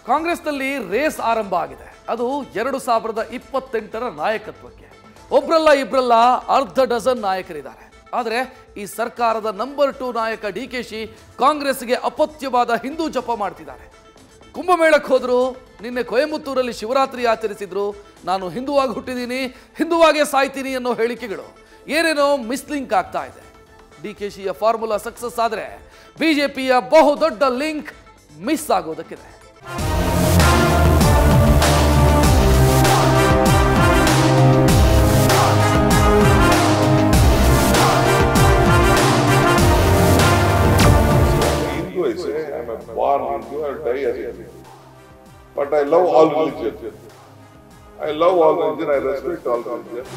ಕಾಂಗ್ರೆಸ್ನಲ್ಲಿ ರೇಸ್ ಆರಂಭ ಆಗಿದೆ. ಅದು 2028ರ ನಾಯಕತ್ವಕ್ಕೆ. ಒಬ್ರಲ್ಲ ಇಬ್ರಲ್ಲ ಅರ್ಧ ಡಜನ್ ನಾಯಕರಿದ್ದಾರೆ. ಆದರೆ ಈ ಸರ್ಕಾರದ ನಂಬರ್ 2 ನಾಯಕ ಡಿಕೆಶಿ ಕಾಂಗ್ರೆಸ್ಗೆ ಅಪತ್ಯವಾದ ಹಿಂದೂ ಜಪ ಮಾಡ್ತಿದ್ದಾರೆ. ಕುಂಭಮೇಳಕ್ಕೆ ಹೋದ್ರು, ನಿನ್ನೆ ಕೊಯಮತ್ತೂರಲ್ಲಿ ಶಿವರಾತ್ರಿ ಆಚರಿಸಿದ್ರು. ನಾನು ಹಿಂದೂವಾಗಿ ಹುಟ್ಟಿದ್ದೀನಿ, ಹಿಂದೂವಾಗೇ ಸಾಯ್ತೀನಿ ಅನ್ನೋ ಹೇಳಿಕೆಗಳು ಏನೇನೋ ಮಿಸ್ಲಿಂಕ್ ಆಗ್ತಾ ಇದೆ. ಡಿಕೆಶಿಯ ಫಾರ್ಮುಲಾ ಸಕ್ಸಸ್ ಆದರೆ ಬಿಜೆಪಿಯ ಬಹುದೊಡ್ಡ ಲಿಂಕ್ ಮಿಸ್ ಆಗೋದಕ್ಕಿದೆ. I'm a born Hindu, I'll die as a Hindu. But I love all religions. I love all religions, I respect all religions.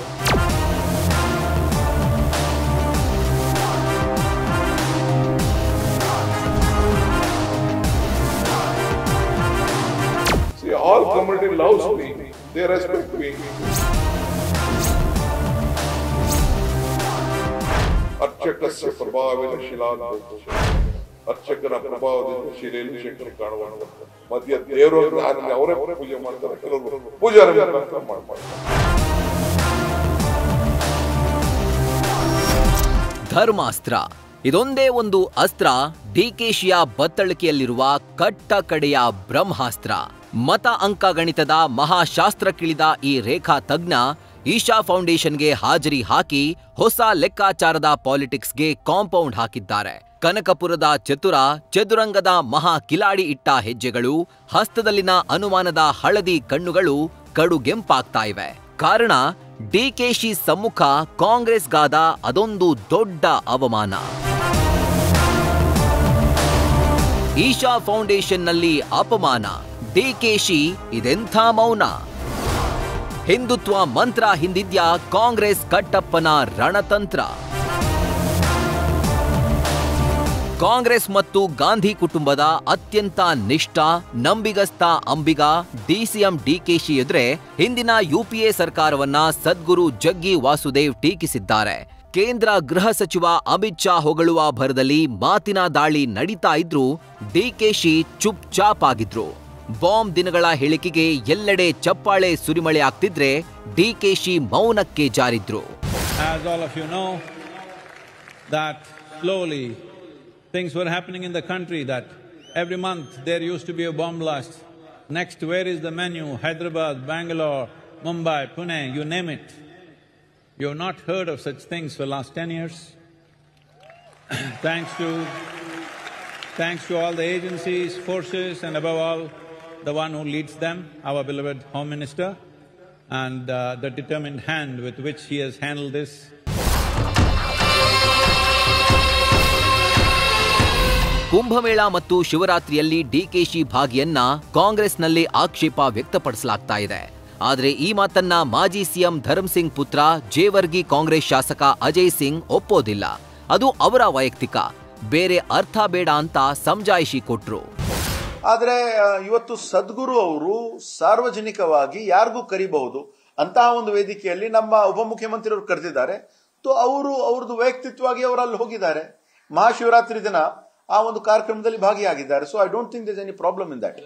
See, all community loves me, they respect me. Archakasya prabhavena shiladha. ಅರ್ಚಕರ ಪ್ರಭಾವದಿಂದ ಶಿಲೆಯಲ್ಲಿ ಶಂಕರ ಕಾಣುವಂತ ಮಧ್ಯ ದೇವರು ಅವರೇ ಪೂಜೆ ಮಾಡ್ತಾರೆ, ಕೆಲವರು ಪೂಜಾರಿ ಮಾಡ್ತಾರೆ. ಧರ್ಮಾಸ್ತ್ರ ಇದೊಂದೇ ಒಂದು ಅಸ್ತ್ರ ಡಿಕೆಶಿಯ ಬತ್ತಳಿಕೆಯಲ್ಲಿರುವ ಕಟ್ಟ ಕಡೆಯ ಬ್ರಹ್ಮಾಸ್ತ್ರ. ಮತ ಅಂಕ ಗಣಿತದ ಮಹಾಶಾಸ್ತ್ರಕ್ಕಿಳಿದ ಈ ರೇಖಾ ತಜ್ಞ ಈಶಾ ಫೌಂಡೇಶನ್ಗೆ ಹಾಜರಿ ಹಾಕಿ ಹೊಸ ಲೆಕ್ಕಾಚಾರದ ಪಾಲಿಟಿಕ್ಸ್ಗೆ ಕಾಂಪೌಂಡ್ ಹಾಕಿದ್ದಾರೆ. ಕನಕಪುರದ ಚತುರ ಚದುರಂಗದ ಮಹಾ ಕಿಲಾಡಿ ಇಟ್ಟ ಹೆಜ್ಜೆಗಳು, ಹಸ್ತದಲ್ಲಿನ ಅನುಮಾನದ ಹಳದಿ ಕಣ್ಣುಗಳು ಕಡುಗೆಂಪಾಗ್ತಾ ಇವೆ. ಕಾರಣ ಡಿಕೆಶಿ ಸಮ್ಮುಖ ಕಾಂಗ್ರೆಸ್ಗಾದ ಅದೊಂದು ದೊಡ್ಡ ಅವಮಾನ. ಈಶಾ ಫೌಂಡೇಶನ್ನಲ್ಲಿ ಅಪಮಾನ. ಡಿಕೆಶಿ ಇದೆಂಥ ಮೌನ? ಹಿಂದುತ್ವ ಮಂತ್ರ ಹಿಂದಿದ್ಯಾ ಕಾಂಗ್ರೆಸ್ ಕಟ್ಟಪ್ಪನ ರಣತಂತ್ರ? ಕಾಂಗ್ರೆಸ್ ಮತ್ತು ಗಾಂಧಿ ಕುಟುಂಬದ ಅತ್ಯಂತ ನಿಷ್ಠ ನಂಬಿಗಸ್ತ ಅಂಬಿಗ ಡಿಸಿಎಂ ಡಿಕೆಶಿ ಎದುರೇ ಹಿಂದಿನ ಯುಪಿಎ ಸರ್ಕಾರವನ್ನ ಸದ್ಗುರು ಜಗ್ಗಿ ವಾಸುದೇವ್ ಟೀಕಿಸಿದ್ದಾರೆ. ಕೇಂದ್ರ ಗೃಹ ಸಚಿವ ಅಮಿತ್ ಶಾ ಹೊಗಳುವ ಭರದಲ್ಲಿ ಮಾತಿನ ದಾಳಿ ನಡೀತಾ ಇದ್ರೂ ಡಿಕೆಶಿ ಚುಪ್ ಚಾಪ್ ಆಗಿದ್ರು. ಬಾಂಬ್ ದಿನಗಳ ಹೇಳಿಕೆಗೆ ಎಲ್ಲೆಡೆ ಚಪ್ಪಾಳೆ ಸುರಿಮಳೆ ಆಗ್ತಿದ್ರೆ DKShi ಮೌನಕ್ಕೆ ಜಾರಿದ್ರು. Things were happening in the country that every month there used to be a bomb blast. Next, where is the menu? Hyderabad, Bangalore, Mumbai, Pune, you name it. You have not heard of such things for the last 10 years. Thanks to all the agencies, forces, and above all, the one who leads them, our beloved Home Minister, and the determined hand with which he has handled this. Kumbh Mela ಮತ್ತು ಶಿವರಾತ್ರಿಯಲ್ಲಿ ಡಿಕೆಶಿ ಭಾಗಿಯನ್ನ ಕಾಂಗ್ರೆಸ್ನಲ್ಲಿ ಆಕ್ಷೇಪ ವ್ಯಕ್ತಪಡಿಸಲಾಗ್ತಾ ಇದೆ. ಆದರೆ ಈ ಮಾತನ್ನ ಮಾಜಿ CM Dharam Singh ಪುತ್ರ ಜೇವರ್ಗಿ ಕಾಂಗ್ರೆಸ್ ಶಾಸಕ ಅಜಯ್ ಸಿಂಗ್ ಒಪ್ಪೋದಿಲ್ಲ. ಅದು ಅವರ ವೈಯಕ್ತಿಕ, ಬೇರೆ ಅರ್ಥ ಬೇಡ ಅಂತ ಸಮಜಾಯಿಷಿ ಕೊಟ್ರು. ಆದ್ರೆ ಇವತ್ತು ಸದ್ಗುರು ಅವರು ಸಾರ್ವಜನಿಕವಾಗಿ ಯಾರಿಗೂ ಕರಿಬಹುದು ಅಂತಹ ಒಂದು ವೇದಿಕೆಯಲ್ಲಿ ನಮ್ಮ ಉಪಮುಖ್ಯಮಂತ್ರಿಯವರು ಕರೆದಿದ್ದಾರೆ. ಅವ್ರದ್ದು ವೈಯಕ್ತಿಕವಾಗಿ ಅವರು ಅಲ್ಲಿ ಹೋಗಿದ್ದಾರೆ. ಮಹಾಶಿವರಾತ್ರಿ ದಿನ ಆ ಒಂದು ಕಾರ್ಯಕ್ರಮದಲ್ಲಿ ಭಾಗಿಯಾಗಿದ್ದಾರೆ. So I don't think there is any problem in that.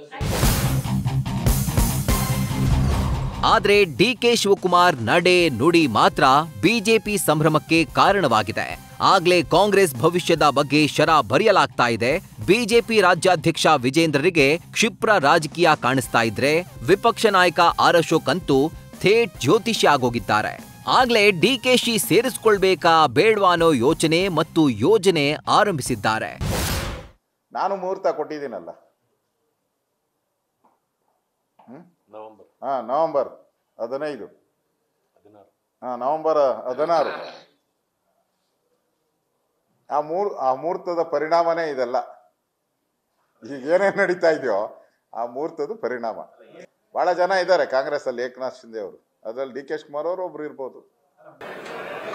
ಆದ್ರೆ ಡಿಕೆ ಶಿವಕುಮಾರ್ ನಡೆ ನುಡಿ ಮಾತ್ರ ಬಿಜೆಪಿ ಸಂಭ್ರಮಕ್ಕೆ ಕಾರಣವಾಗಿದೆ. ಆಗ್ಲೇ ಕಾಂಗ್ರೆಸ್ ಭವಿಷ್ಯದ ಬಗ್ಗೆ ಶರ ಬರೆಯಲಾಗ್ತಾ ಇದೆ. ಬಿಜೆಪಿ ರಾಜ್ಯಾಧ್ಯಕ್ಷ ವಿಜೇಂದ್ರರಿಗೆ ಕ್ಷಿಪ್ರ ರಾಜಕೀಯ ಕಾಣಿಸ್ತಾ ಇದ್ರೆ ವಿಪಕ್ಷ ನಾಯಕ ಆರ್ ಅಶೋಕ್ ಅಂತೂ ಥೇಟ್ ಜ್ಯೋತಿಷಿ ಆಗೋಗಿದ್ದಾರೆ. ಆಗ್ಲೇ ಡಿಕೆಶಿ ಸೇರಿಸಿಕೊಳ್ಬೇಕಾ ಬೇಡ್ವಾ ಅನ್ನೋ ಯೋಚನೆ ಮತ್ತು ಯೋಜನೆ ಆರಂಭಿಸಿದ್ದಾರೆ. ನಾನು ಮುಹೂರ್ತ ಕೊಟ್ಟಿದ್ದೀನಲ್ಲ, ನವೆಂಬರ್ 15, ನವೆಂಬರ್ 16. ಆ ಮುಹೂರ್ತದ ಪರಿಣಾಮನೇ ಇದೆಲ್ಲ. ಈಗ ಏನೇನು ನಡೀತಾ ಇದೆಯೋ ಆ ಮುಹೂರ್ತದ ಪರಿಣಾಮ. ಬಹಳ ಜನ ಇದ್ದಾರೆ ಕಾಂಗ್ರೆಸ್ ಅಲ್ಲಿ, ಏಕನಾಥ್ ಶಿಂದೆ ಅವರು, ಅದರಲ್ಲಿ ಡಿ ಕೆ ಶಿವಕುಮಾರ್ ಅವರು ಒಬ್ರು ಇರ್ಬೋದು.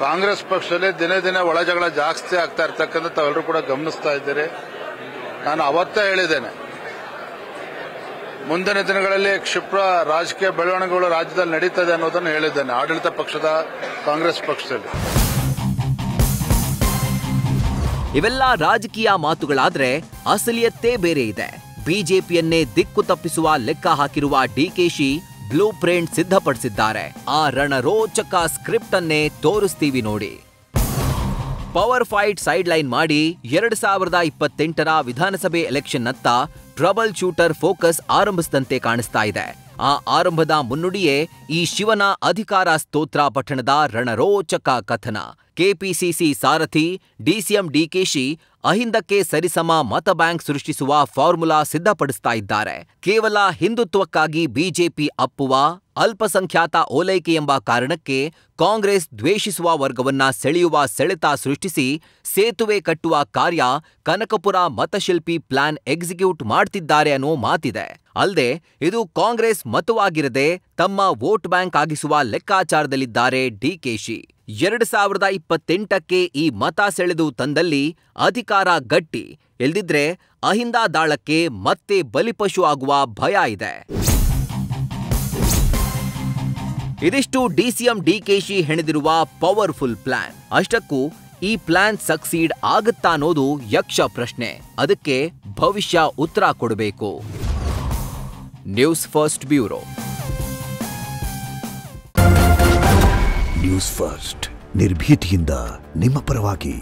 ಕಾಂಗ್ರೆಸ್ ಪಕ್ಷದಲ್ಲಿ ದಿನೇ ದಿನೇ ಒಳ ಜಗಳ ಜಾಸ್ತಿ ಆಗ್ತಾ ಇರ್ತಕ್ಕಂಥ ತಾವೆಲ್ಲರೂ ಕೂಡ ಗಮನಿಸ್ತಾ ಇದ್ದೀರಿ. ನಾನು ಅವತ್ತೇ ಹೇಳಿದ್ದೇನೆ, ಮುಂದಿನ ದಿನಗಳಲ್ಲಿ ಕ್ಷಿಪ್ರ ರಾಜಕೀಯ ಬೆಳವಣಿಗೆಗಳು ರಾಜ್ಯದಲ್ಲಿ ನಡೀತದೆ ಅನ್ನೋದನ್ನು ಹೇಳಿದ್ದೇನೆ ಆಡಳಿತ ಪಕ್ಷದ ಕಾಂಗ್ರೆಸ್ ಪಕ್ಷದಲ್ಲಿ. ಇವೆಲ್ಲ ರಾಜಕೀಯ ಮಾತುಗಳಾದ್ರೆ ಅಸಲಿಯತ್ತೇ ಬೇರೆ ಇದೆ. ಬಿಜೆಪಿಯನ್ನೇ ದಿಕ್ಕು ತಪ್ಪಿಸುವ ಲೆಕ್ಕ ಹಾಕಿರುವ ಡಿಕೆಶಿ ಬ್ಲೂ ಪ್ರಿಂಟ್ ಸಿದ್ಧಪಡಿಸಿದ್ದಾರೆ. ಆ ರಣರೋಚಕ ಸ್ಕ್ರಿಪ್ಟ್ ಅನ್ನೇ ತೋರಿಸ್ತೀವಿ ನೋಡಿ. ಪವರ್ ಫೈಟ್ ಸೈಡ್ ಲೈನ್ ಮಾಡಿ 2028ರ ವಿಧಾನಸಭೆ ಎಲೆಕ್ಷನ್ನತ್ತ ಟ್ರಬಲ್ ಶೂಟರ್ ಫೋಕಸ್ ಆರಂಭಿಸಿದಂತೆ ಕಾಣಿಸ್ತಾ ಇದೆ. ಆ ಆರಂಭದ ಮುನ್ನುಡಿಯೇ ಈ ಶಿವನ ಅಧಿಕಾರ ಸ್ತೋತ್ರ ಪಠಣದ ರಣರೋಚಕ ಕಥನ. ಕೆಪಿಸಿಸಿ ಸಾರಥಿ ಡಿಸಿಎಂ ಡಿಕೆಶಿ ಅಹಿಂದಕ್ಕೆ ಸರಿಸಮ ಮತ ಬ್ಯಾಂಕ್ ಸೃಷ್ಟಿಸುವ ಫಾರ್ಮುಲಾ ಸಿದ್ಧಪಡಿಸ್ತಾ ಇದ್ದಾರೆ. ಕೇವಲ ಹಿಂದುತ್ವಕ್ಕಾಗಿ ಬಿಜೆಪಿ ಅಪ್ಪುವ ಅಲ್ಪಸಂಖ್ಯಾತ ಓಲೈಕೆ ಎಂಬ ಕಾರಣಕ್ಕೆ ಕಾಂಗ್ರೆಸ್ ದ್ವೇಷಿಸುವ ವರ್ಗವನ್ನ ಸೆಳೆಯುವ ಸೆಳೆತ ಸೃಷ್ಟಿಸಿ ಸೇತುವೆ ಕಟ್ಟುವ ಕಾರ್ಯ ಕನಕಪುರ ಮತಶಿಲ್ಪಿ ಪ್ಲಾನ್ ಎಕ್ಸಿಕ್ಯೂಟ್ ಮಾಡ್ತಿದ್ದಾರೆ ಅನ್ನೋ ಮಾತಿದೆ. ಅಲ್ಲದೆ ಇದು ಕಾಂಗ್ರೆಸ್ ಮತವಾಗಿರದೆ ತಮ್ಮ ವೋಟ್ ಬ್ಯಾಂಕ್ ಆಗಿಸುವ ಲೆಕ್ಕಾಚಾರದಲ್ಲಿದ್ದಾರೆ ಡಿಕೆಶಿ. 2028ಕ್ಕೆ ಈ ಮತ ಸೆಳೆದು ತಂದಲ್ಲಿ ಅಧಿಕಾರ ಗಟ್ಟಿ, ಇಲ್ದಿದ್ರೆ ಅಹಿಂದ ದಾಳಕ್ಕೆ ಮತ್ತೆ ಬಲಿಪಶು ಆಗುವ ಭಯ ಇದೆ. ಇದಿಷ್ಟು ಡಿಸಿಎಂ ಡಿಕೆಶಿ ಹೆಣೆದಿರುವ ಪವರ್ಫುಲ್ ಪ್ಲಾನ್. ಅಷ್ಟಕ್ಕೂ ಈ ಪ್ಲಾನ್ ಸಕ್ಸೀಡ್ ಆಗುತ್ತಾ ಅನ್ನೋದು ಯಕ್ಷ ಪ್ರಶ್ನೆ. ಅದಕ್ಕೆ ಭವಿಷ್ಯ ಉತ್ತರ ಕೊಡಬೇಕು. News first bureau. News first ನಿರ್ಭೀತಿಯಿಂದ ನಿಮ್ಮ ಪರವಾಗಿ.